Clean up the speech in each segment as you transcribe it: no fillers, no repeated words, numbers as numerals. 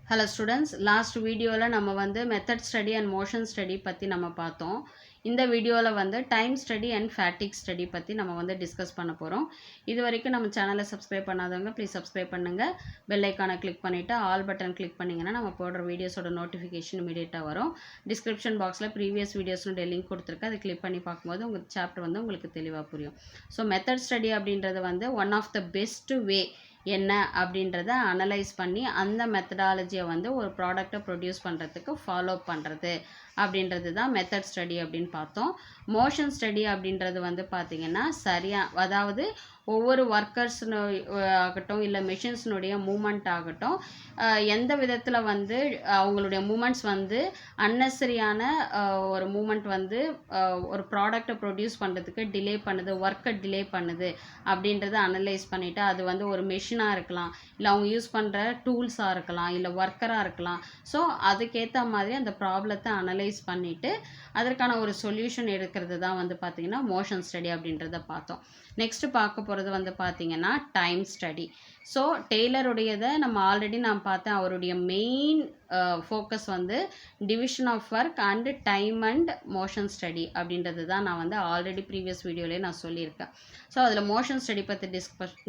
Hello students, last video la நம்ம வந்து method study and motion study பத்தி நம்ம பார்த்தோம். இந்த வீடியோல வந்து time study and fatigue study பத்தி நம்ம வந்து டிஸ்கஸ் பண்ண போறோம். இது வரைக்கும் நம்ம சேனலை சப்ஸ்கிரைப் பண்ணாதவங்க ப்ளீஸ் சப்ஸ்கிரைப் பண்ணுங்க. பெல் ஐகானை கிளிக் பண்ணிட்டு ஆல் பட்டன் கிளிக் பண்ணீங்கன்னா நம்ம போடுற வீடியோஸோட நோட்டிஃபிகேஷன் இமீடியட்டா வரும். டிஸ்கிரிப்ஷன் பாக்ஸ்ல ப்ரீவியஸ் வீடியோஸ்னு லிங்க் கொடுத்திருக்கேன். அதை கிளிக் பண்ணி பார்க்கும்போது உங்க சாப்டர் வந்து உங்களுக்கு தெளிவா புரியும். ஸோ மெத்தட் ஸ்டடி அப்படின்றது வந்து one of the best way என்ன அப்படின்றத அனலைஸ் பண்ணி அந்த மெத்தடாலஜியை வந்து ஒரு ப்ராடக்டை ப்ரொடியூஸ் பண்ணுறதுக்கு ஃபாலோ பண்ணுறது அப்படின்றது தான் மெத்தட் ஸ்டடி அப்படின்னு பார்த்தோம். மோஷன் ஸ்டடி அப்படின்றது வந்து பார்த்திங்கன்னா அதாவது ஒவ்வொரு ஒர்க்கர்ஸ் ஆகட்டும் இல்லை மிஷின்ஸ்னுடைய மூமெண்ட் ஆகட்டும் எந்த விதத்தில் வந்து அவங்களுடைய மூமெண்ட்ஸ் வந்து அன்னெசரியான ஒரு மூமெண்ட் வந்து ஒரு ப்ராடக்டை ப்ரொடியூஸ் பண்ணுறதுக்கு டிலே பண்ணுது, ஒர்க்கை டிலே பண்ணுது அப்படின்றத அனலைஸ் பண்ணிவிட்டு அது வந்து ஒரு மிஷினாக இருக்கலாம், இல்லை அவங்க யூஸ் பண்ணுற டூல்ஸாக இருக்கலாம், இல்லை ஒர்க்கராக இருக்கலாம். ஸோ அதுக்கேற்ற மாதிரி அந்த ப்ராப்ளத்தை அனலைஸ் பண்ணிவிட்டு அதற்கான ஒரு சொல்யூஷன் எடுக்கிறது தான் வந்து பார்த்திங்கன்னா மோஷன் ஸ்டடி அப்படின்றத பார்த்தோம். நெக்ஸ்ட் பார்க்க போகிறது வந்து பார்த்திங்கன்னா டைம் ஸ்டடி. ஸோ டெய்லருடையதை நம்ம ஆல்ரெடி நான் பார்த்தேன். அவருடைய மெயின் ஃபோக்கஸ் வந்து division of work and time and motion study அப்படின்றது தான் நான் வந்து ஆல்ரெடி ப்ரீவியஸ் வீடியோலேயே நான் சொல்லியிருக்கேன். ஸோ அதில் மோஷன் ஸ்டடி பற்றி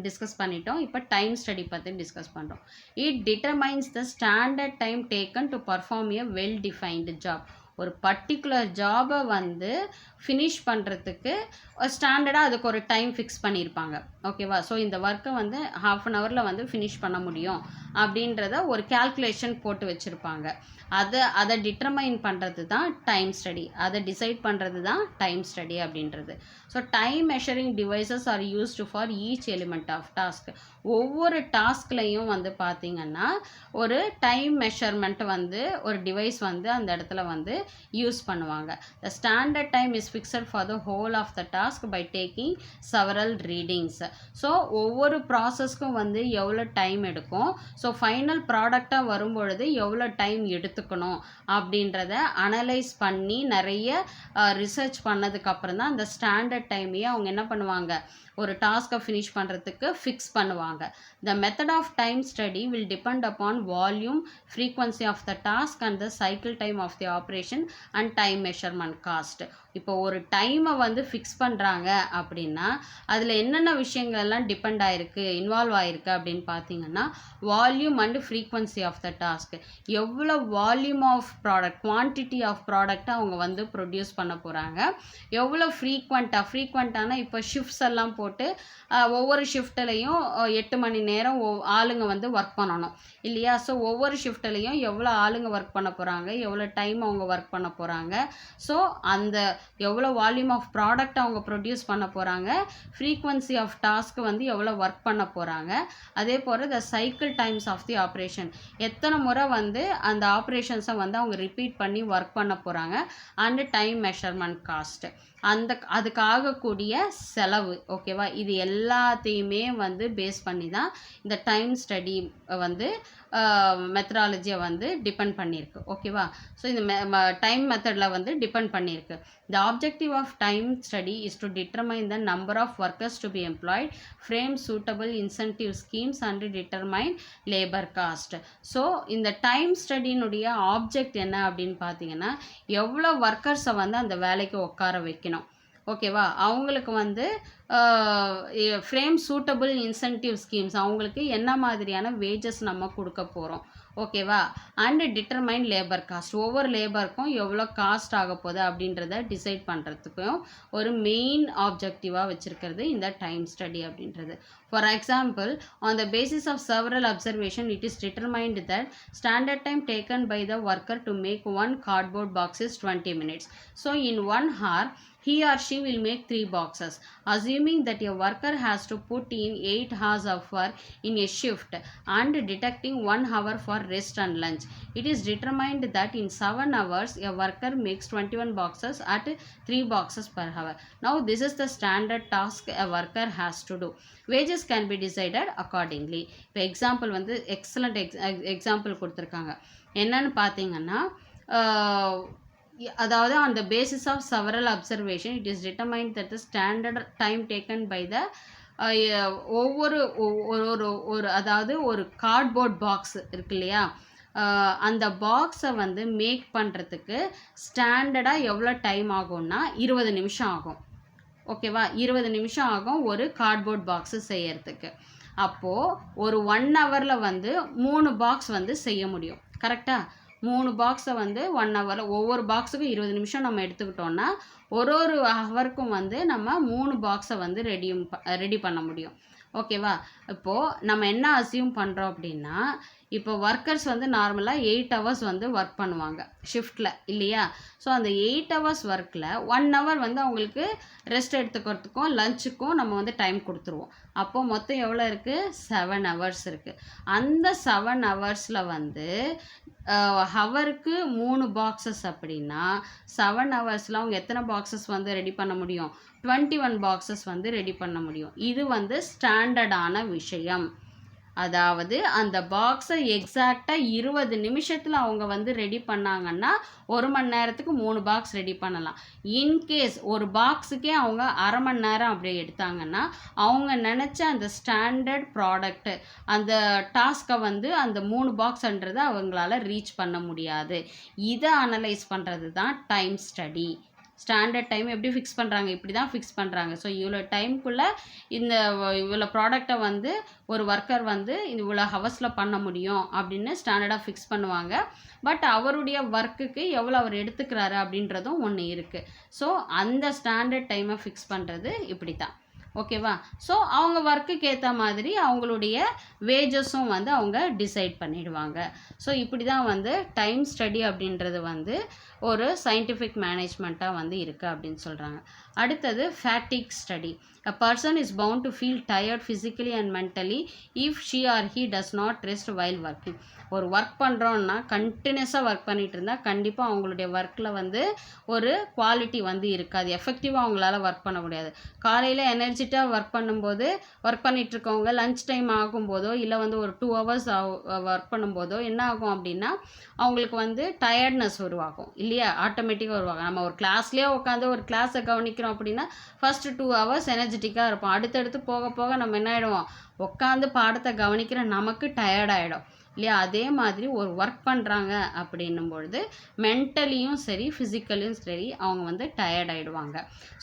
டிஸ்கஸ் பண்ணிட்டோம். இப்போ டைம் ஸ்டடி பற்றி டிஸ்கஸ் பண்ணுறோம். It determines the standard time taken to perform a well defined job. ஒரு பர்டிகுலர் ஜாபை வந்து ஃபினிஷ் பண்ணுறதுக்கு ஸ்டாண்டர்டாக அதுக்கு ஒரு டைம் ஃபிக்ஸ் பண்ணியிருப்பாங்க. ஓகேவா? ஸோ இந்த ஒர்க்கை வந்து ½ hourல வந்து ஃபினிஷ் பண்ண முடியும் அப்படின்றத ஒரு கேல்குலேஷன் போட்டு வச்சுருப்பாங்க. அதை டிட்டர்மைன் பண்ணுறது தான் டைம் ஸ்டடி. அதை டிசைட் பண்ணுறது தான் டைம் ஸ்டடி அப்படின்றது. So time measuring devices are used for each element of task. ஒவ்வொரு டாஸ்க்லையும் வந்து பார்த்திங்கன்னா ஒரு டைம் மெஷர்மெண்ட் வந்து ஒரு டிவைஸ் வந்து அந்த இடத்துல வந்து யூஸ் பண்ணுவாங்க. The standard time is fixed for the whole of the task by taking several readings. So ஒவ்வொரு ப்ராசஸ்க்கும் வந்து எவ்வளோ டைம் எடுக்கும், ஸோ ஃபைனல் ப்ராடக்டாக வரும்பொழுது எவ்வளோ டைம் எடுத்துக்கணும் அப்படின்றத அனலைஸ் பண்ணி நிறைய ரிசர்ச் பண்ணதுக்கப்புறம் தான் அந்த ஸ்டாண்டர்ட் டைமையே அவங்க என்ன பண்ணுவாங்க, ஒரு டாஸ்க்கை ஃபினிஷ் பண்ணுறதுக்கு ஃபிக்ஸ் பண்ணுவாங்க. The method of time study will depend upon volume, frequency of the task and the cycle time of the operation and time measurement cost. இப்போ ஒரு டைமை வந்து ஃபிக்ஸ் பண்ணுறாங்க அப்படின்னா அதில் என்னென்ன விஷயங்கள்லாம் டிபெண்ட் ஆகிருக்கு, இன்வால்வ் ஆகிருக்கு அப்படின்னு பார்த்தீங்கன்னா volume and frequency of the task. எவ்வளோ volume of product, quantity of ப்ராடக்டை அவங்க வந்து ப்ரொடியூஸ் பண்ண போகிறாங்க, எவ்வளோ ஃப்ரீக்வெண்ட்டான இப்போ ஷிஃப்ட்ஸ் எல்லாம் போட்டு ஒவ்வொரு ஷிஃப்ட்லையும் 8 மணி நேரம் ஆளுங்க வந்து ஒர்க் பண்ணணும் இல்லையா? ஸோ ஒவ்வொரு ஷிஃப்ட்லையும் எவ்வளோ ஆளுங்க ஒர்க் பண்ண போகிறாங்க, எவ்வளோ டைம் அவங்க ஒர்க் பண்ண போகிறாங்க, ஸோ அந்த எவ்வளோ வால்யூம் ஆஃப் ப்ராடக்ட் அவங்க ப்ரொடியூஸ் பண்ண போகிறாங்க, ஃப்ரீக்வன்சி ஆஃப் டாஸ்க்கு வந்து எவ்வளோ ஒர்க் பண்ண போகிறாங்க, அதே போல் the cycle times of the operation, எத்தனை முறை வந்து அந்த ஆப்ரேஷன்ஸை வந்து அவங்க ரிப்பீட் பண்ணி ஒர்க் பண்ண போகிறாங்க, அண்டு டைம் மெஷர்மெண்ட் காஸ்ட், அதுக்கு ஆகக்கூடிய செலவு. ஓகேவா? இது எல்லாத்தையுமே வந்து பேஸ் பண்ணி தான் இந்த டைம் ஸ்டடி வந்து மெத்தடாலஜியை வந்து டிபெண்ட் பண்ணியிருக்கு. ஓகேவா? ஸோ இந்த டைம் மெத்தடில் வந்து டிபெண்ட் பண்ணியிருக்கு. The objective of time study is to determine the number of workers to be employed, frame suitable incentive schemes and determine labour cost. So இந்த டைம் ஸ்டடியினுடைய ஆப்ஜெக்ட் என்ன அப்படின்னு பார்த்தீங்கன்னா எவ்வளோ ஒர்க்கர்ஸை வந்து அந்த வேலைக்கு உட்கார வைக்கணும். ஓகேவா? அவங்களுக்கு வந்து ஃப்ரேம் சூட்டபிள் இன்சென்டிவ் ஸ்கீம்ஸ், அவங்களுக்கு என்ன மாதிரியான வேஜஸ் நம்ம கொடுக்க போகிறோம். ஓகேவா? அண்டு டிட்டர்மைன் லேபர் காஸ்ட், ஒவ்வொரு லேபருக்கும் எவ்வளோ காஸ்ட் ஆக போகுது அப்படின்றத டிசைட் பண்ணுறதுக்கும் ஒரு மெயின் ஆப்ஜெக்டிவாக வச்சுருக்கிறது இந்த டைம் ஸ்டடி அப்படின்றது. For example, on the basis of several observation it is determined that standard time taken by the worker to make 1 cardboard box is 20 minutes. So in 1 hour he or she will make 3 boxes. Assuming that a worker has to put in 8 hours of work in a shift and deducting 1 hour for rest and lunch, it is determined that in 7 hours a worker makes 21 boxes at 3 boxes per hour. Now this is the standard task a worker has to do. Wages can be decided accordingly. இப்போ example வந்து excellent example கொடுத்துருக்காங்க. என்னன்னு பார்த்தீங்கன்னா அதாவது on the basis of several observation it is determined that the standard time taken by the ஒவ்வொரு ஒரு அதாவது ஒரு கார்ட்போர்ட் பாக்ஸ் இருக்கு இல்லையா, அந்த பாக்ஸை வந்து மேக் பண்ணுறதுக்கு ஸ்டாண்டர்டாக எவ்வளோ டைம் ஆகும்னா 20 நிமிஷம் ஆகும். ஓகேவா, 20 நிமிஷம் ஆகும் ஒரு கார்ட்போர்ட் பாக்ஸு செய்யறதுக்கு. அப்போது ஒரு 1 ஹவரில் வந்து 3 பாக்ஸ் வந்து செய்ய முடியும். கரெக்டாக 3 பாக்ஸை வந்து 1 ஹவரில், ஒவ்வொரு பாக்ஸுக்கும் 20 நிமிஷம் நம்ம எடுத்துக்கிட்டோன்னா ஒரு ஹவருக்கும் வந்து நம்ம 3 பாக்ஸை வந்து ரெடி பண்ண முடியும். ஓகேவா, இப்போது நம்ம என்ன அசியூம் பண்ணுறோம் அப்படின்னா, இப்போ ஒர்க்கர்ஸ் வந்து நார்மலாக 8 ஹவர்ஸ் வந்து ஒர்க் பண்ணுவாங்க ஷிஃப்ட்டில் இல்லையா. ஸோ அந்த 8 ஹவர்ஸ் ஒர்க்கில் 1 ஹவர் வந்து அவங்களுக்கு ரெஸ்ட் எடுத்துக்கிறதுக்கும் லஞ்சுக்கும் நம்ம வந்து டைம் கொடுத்துருவோம். அப்போது மொத்தம் எவ்வளோ இருக்குது, 7 ஹவர்ஸ் இருக்குது. அந்த 7 ஹவர்ஸில் வந்து ஹவருக்கு 3 பாக்ஸஸ் அப்படின்னா 7 ஹவர்ஸில் அவங்க எத்தனை பாக்ஸஸ் வந்து ரெடி பண்ண முடியும், 21 பாக்ஸஸ் வந்து ரெடி பண்ண முடியும். இது வந்து ஸ்டாண்டர்டான விஷயம். அதாவது அந்த பாக்ஸை எக்ஸாக்டாக 20 நிமிஷத்தில் அவங்க வந்து ரெடி பண்ணாங்கன்னா 1 மணி நேரத்துக்கு 3 பாக்ஸ் ரெடி பண்ணலாம். இன்கேஸ் ஒரு பாக்ஸுக்கே அவங்க அரை மணி நேரம் அப்படி எடுத்தாங்கன்னா அவங்க நினச்ச அந்த ஸ்டாண்டர்ட் ப்ராடக்ட்டு அந்த டாஸ்க்கை வந்து அந்த 3 பாக்ஸ்ன்றதை அவங்களால ரீச் பண்ண முடியாது. இதை அனலைஸ் பண்ணுறது தான் டைம் ஸ்டடி. ஸ்டாண்டர்ட் டைம் எப்படி ஃபிக்ஸ் பண்ணுறாங்க, இப்படி தான் ஃபிக்ஸ் பண்ணுறாங்க. ஸோ இவ்வளோ டைமுக்குள்ளே இவ்வளோ ப்ராடக்டை வந்து ஒரு ஒர்க்கர் வந்து இவ்வளோ ஹவர்ஸில் பண்ண முடியும் அப்படின்னு ஸ்டாண்டர்டாக ஃபிக்ஸ் பண்ணுவாங்க. பட் அவருடைய ஒர்க்குக்கு எவ்வளோ அவர் எடுத்துக்கிறாரு அப்படின்றதும் ஒன்று இருக்குது. ஸோ அந்த ஸ்டாண்டர்ட் டைமை ஃபிக்ஸ் பண்ணுறது இப்படி தான். ஓகேவா, ஸோ அவங்க ஒர்க்குக்கு ஏற்ற மாதிரி அவங்களுடைய வேஜஸும் வந்து அவங்க டிசைட் பண்ணிடுவாங்க. ஸோ இப்படி தான் வந்து டைம் ஸ்டடி அப்படின்றது வந்து ஒரு சயின்டிஃபிக் மேனேஜ்மெண்ட்டாக வந்து இருக்குது அப்படின்னு சொல்கிறாங்க. அடுத்தது fatigue study. A person is bound to feel tired physically and mentally if she or he does not rest while working. ஒரு ஒர்க் பண்ணுறோன்னா கண்டினியூஸாக ஒர்க் பண்ணிகிட்டு இருந்தால் கண்டிப்பாக அவங்களுடைய ஒர்க்கில் வந்து ஒரு குவாலிட்டி வந்து இருக்காது, எஃபெக்டிவாக அவங்களால ஒர்க் பண்ண முடியாது. காலையில் எனர்ஜிட்டாக ஒர்க் பண்ணிகிட்ருக்கவங்க லன்ச் டைம் ஆகும்போதோ இல்லை வந்து ஒரு 2 ஹவர்ஸ் ஒர்க் பண்ணும்போதோ என்ன ஆகும் அப்படின்னா அவங்களுக்கு வந்து டயர்ட்னஸ் உருவாகும் இல்லையா, ஆட்டோமேட்டிக்காக உருவாகும். நம்ம ஒரு கிளாஸ்லேயே உட்காந்து ஒரு கிளாஸை கவனிக்கிறோம் அப்படின்னா ஃபஸ்ட்டு 2 ஹவர்ஸ் எனர்ஜெட்டிக்காக இருப்போம். அடுத்தடுத்து போக போக நம்ம என்ன ஆகிடுவோம், உட்காந்து பாடத்தை கவனிக்கிற நமக்கு டயர்டாகிடும் இல்லையா. அதே மாதிரி ஒரு ஒர்க் பண்ணுறாங்க அப்படின்னும் பொழுது மென்டலியும் சரி ஃபிசிக்கலியும் சரி அவங்க வந்து டயர்ட் ஆகிடுவாங்க.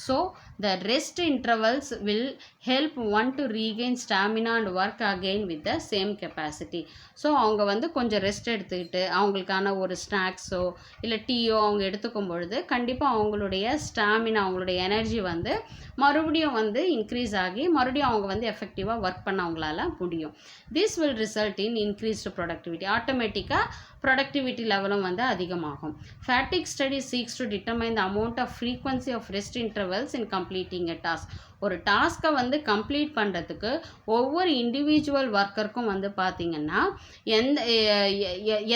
So the rest intervals will help one to regain stamina and work again with the same capacity. So அவங்க வந்து கொஞ்சம் ரெஸ்ட் எடுத்துக்கிட்டு அவங்களுக்கான ஒரு ஸ்நாக்ஸோ இல்லை டீயோ அவங்க எடுத்துக்கும் பொழுது கண்டிப்பாக அவங்களுடைய ஸ்டாமினா அவங்களுடைய எனர்ஜி வந்து மறுபடியும் வந்து இன்க்ரீஸ் ஆகி மறுபடியும் அவங்க வந்து எஃபெக்டிவாக ஒர்க் பண்ண அவங்களால முடியும். This will result in increased productivity. ஆட்டோமேட்டிக்காக ப்ரொடக்டிவிட்டி லெவலும் வந்து அதிகமாகும். Fatigue study seeks to determine the amount of frequency of rest intervals in completing a task. ஒரு டாஸ்க்கை வந்து கம்ப்ளீட் பண்ணுறதுக்கு ஒவ்வொரு இண்டிவிஜுவல் ஒர்க்கருக்கும் வந்து பார்த்திங்கன்னா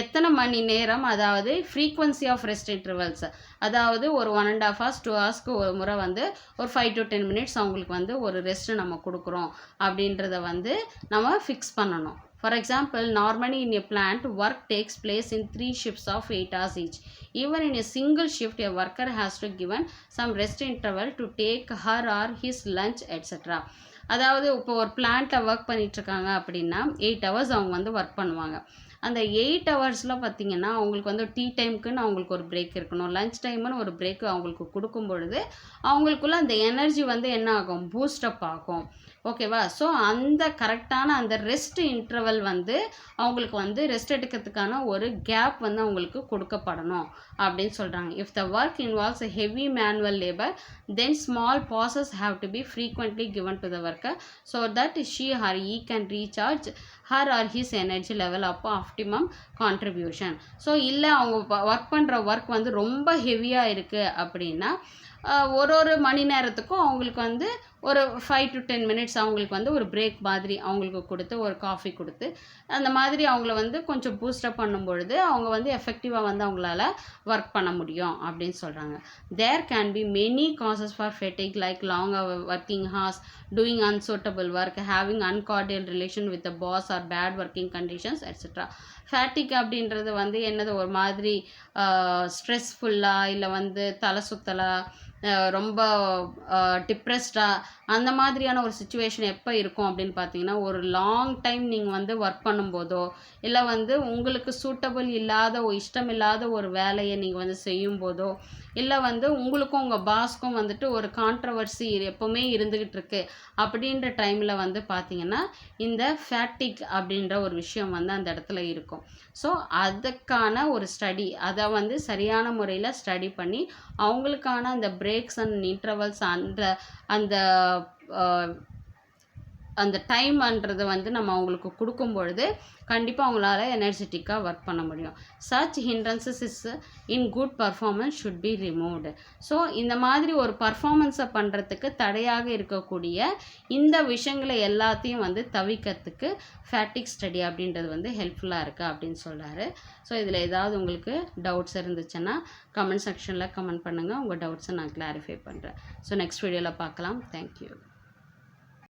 எத்தனை மணி நேரம், அதாவது ஃப்ரீக்வன்சி ஆஃப் ரெஸ்ட் இன்டர்வல்ஸ், அதாவது ஒரு 1.5 hours 2 ஹவர்ஸ்க்கு ஒரு முறை வந்து ஒரு 5 to 10 minutes அவங்களுக்கு வந்து ஒரு ரெஸ்ட்டு நம்ம கொடுக்குறோம் அப்படின்றத வந்து நம்ம ஃபிக்ஸ் பண்ணணும். For example, normally in a plant, work takes place in 3 shifts of 8 hours each. Even in a single shift, a worker has to given some rest interval to take her or his lunch, etc. அதாவது இப்போ ஒரு பிளான்ட்டில் work பண்ணிகிட்ருக்காங்க அப்படின்னா 8 hours அவங்க வந்து work பண்ணுவாங்க. அந்த 8 ஹவர்ஸில் பார்த்திங்கன்னா அவங்களுக்கு வந்து டீ டைமுக்குன்னு அவங்களுக்கு ஒரு பிரேக் இருக்கணும், லன்ச் டைமுன்னு ஒரு பிரேக் அவங்களுக்கு கொடுக்கும் பொழுது அவங்களுக்குள்ள அந்த எனர்ஜி வந்து என்ன ஆகும், பூஸ்டப் ஆகும். ஓகேவா, ஸோ அந்த கரெக்டான அந்த ரெஸ்ட் இன்டர்வல் வந்து அவங்களுக்கு வந்து ரெஸ்ட் எடுக்கிறதுக்கான ஒரு கேப் வந்து அவங்களுக்கு கொடுக்கப்படணும் அப்படின்னு சொல்கிறாங்க. If the work involves a heavy manual labor, then small pauses have to be frequently given to the worker so that she or he can recharge her or his energy level up optimum contribution. So இல்லை அவங்க work பண்ணுற work வந்து ரொம்ப ஹெவியாக இருக்குது அப்படின்னா ஒரு மணி நேரத்துக்கும் அவங்களுக்கு வந்து ஒரு 5 to 10 minutes அவங்களுக்கு வந்து ஒரு பிரேக் மாதிரி அவங்களுக்கு கொடுத்து ஒரு காஃபி கொடுத்து அந்த மாதிரி அவங்கள வந்து கொஞ்சம் பூஸ்டப் பண்ணும் பொழுது அவங்க வந்து எஃபெக்டிவாக வந்து அவங்களால ஒர்க் பண்ண முடியும் அப்படின்னு சொல்கிறாங்க. There can be many causes for fatigue like long working hours, doing unsuitable work, having uncordial relation with the boss or bad working conditions etcetera. Fatigue அப்படின்றது வந்து என்னது, ஒரு மாதிரி ஸ்ட்ரெஸ்ஃபுல்லாக இல்லை வந்து தலை சுத்தலாக ரொம்ப டிப்ரெஸ்டாக அந்த மாதிரியான ஒரு சுச்சுவேஷன் எப்போ இருக்கும் அப்படின்னு பார்த்தீங்கன்னா, ஒரு லாங் டைம் நீங்கள் வந்து ஒர்க் பண்ணும்போதோ, இல்லை வந்து உங்களுக்கு சூட்டபிள் இல்லாத இஷ்டம் இல்லாத ஒரு வேலையை நீங்கள் வந்து செய்யும்போதோ, இல்லை வந்து உங்களுக்கும் உங்கள் பாஸ்க்கும் வந்துட்டு ஒரு கான்ட்ரவர்சி எப்போவுமே இருந்துக்கிட்டு இருக்கு அப்படின்ற டைமில் வந்து பார்த்தீங்கன்னா, இந்த ஃபேட்டிக் அப்படின்ற ஒரு விஷயம் வந்து அந்த இடத்துல இருக்கும். ஸோ அதுக்கான ஒரு ஸ்டடி, அதை வந்து சரியான முறையில் ஸ்டடி பண்ணி அவங்களுக்கான அந்த பிரேக்ஸ் அண்ட் இன்டர்வல்ஸ் அந்த அந்த அந்த டைம்ன்றது வந்து நம்ம அவங்களுக்கு கொடுக்கும் பொழுது கண்டிப்பாக அவங்களால எனர்ஜெட்டிக்காக ஒர்க் பண்ண முடியும். Such hindrances is in good performance should be removed. So இந்த மாதிரி ஒரு பர்ஃபார்மன்ஸை பண்ணுறதுக்கு தடையாக இருக்கக்கூடிய இந்த விஷயங்களை எல்லாத்தையும் வந்து தவிர்க்கிறதுக்கு ஃபேட்டிக் ஸ்டடி அப்படின்றது வந்து ஹெல்ப்ஃபுல்லாக இருக்குது அப்படின்னு சொல்கிறாரு. ஸோ இதில் ஏதாவது உங்களுக்கு டவுட்ஸ் இருந்துச்சுன்னா கமெண்ட் செக்ஷனில் கமெண்ட் பண்ணுங்கள். உங்கள் டவுட்ஸை நான் கிளாரிஃபை பண்ணுறேன். ஸோ நெக்ஸ்ட் வீடியோவில் பார்க்கலாம். தேங்க்யூ.